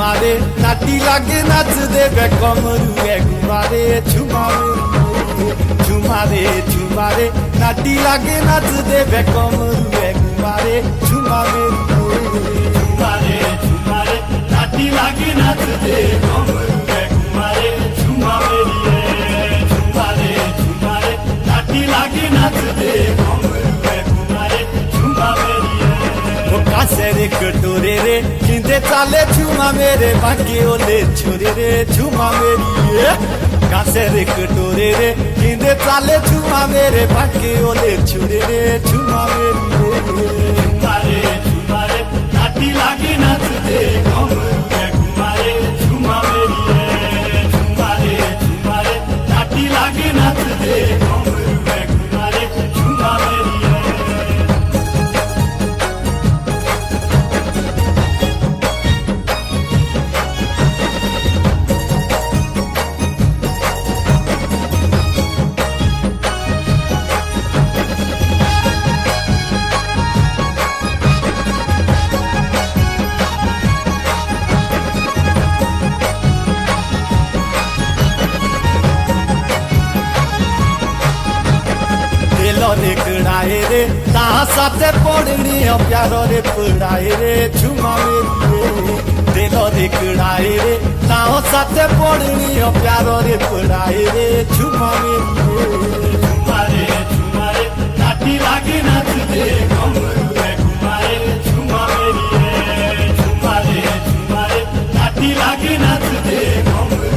झुमारे नाटी लागे नाच देवे कमरू घुमारे झुमारे झुमारे झुमारे नाटी लागे नाच देवे कमरू घुमारे झुमारे झुमारे झुमारे नाटी लागे नाच दे कमरू घुमारे झुमारे झुमारे झुमारे नाटी लागे नाच दे कमरू घुमारे झुमारे कासेर कटोरे रे किंदे चाले झुमा मेरे बाकी ओले छोरे रे झुमा मेरी कासेर कटोरे रे किंदे चाले झुमा मेरे बाकी ओले छोरे रे झुमा मेरी झुमारे झुमारे नाटी लागे नाच दे कमरू घुमारे झुमा मेरी झुमारे झुमारे नाटी लागे नाच दे कमरू घुमारे झुमा मेरी रे कड़ाए रे ता साथे पड़नी प्यार रे पड़ाए रे झुमा मेरी दिल रे कड़ाए रे ता साथे पड़नी प्यार रे पड़ाए रे झुमा मेरी झुमारे झुमारे नाटी लागे नाच दे कमरू घुमारे झुमा मेरी झुमारे झुमारे नाटी लागे नाच दे कमरू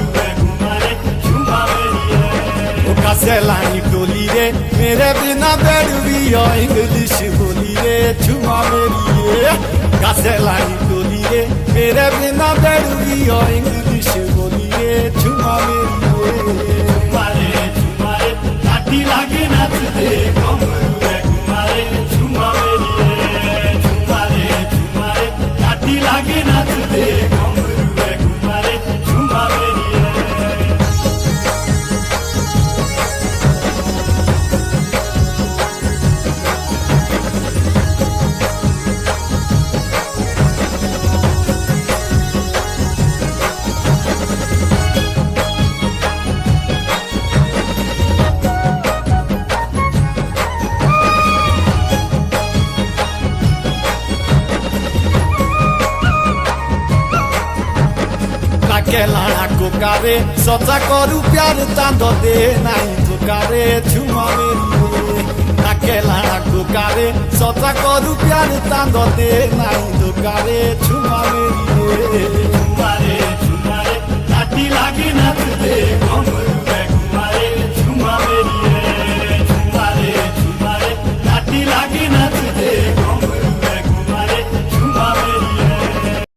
घुमारे झुमा मेरी कासेलानी टोली रे मेरे बिना बैठवी इंग्लिश बोली रे झुमा मेरी कासेलानी टोली रे मेरे बिना बैठवी इंग्लिश बोली रे झुमा मेरी झुमारे झुमारे नाटी लागे नाच दे कमरू घुमारे झुमा मेरी झुमारे झुमारे नाटी लागे नाच दे कमरू घुमारे झुमा मेरी केलाना कोकारे सचा करू प्यार चांद दे नहीं धोकारे झुमा मेरी केलाना कोकारे सचा करू प्यार चांद दे नहीं धोकारे झुमा मेरी झुमारे झुमारे नाटी लागे नाच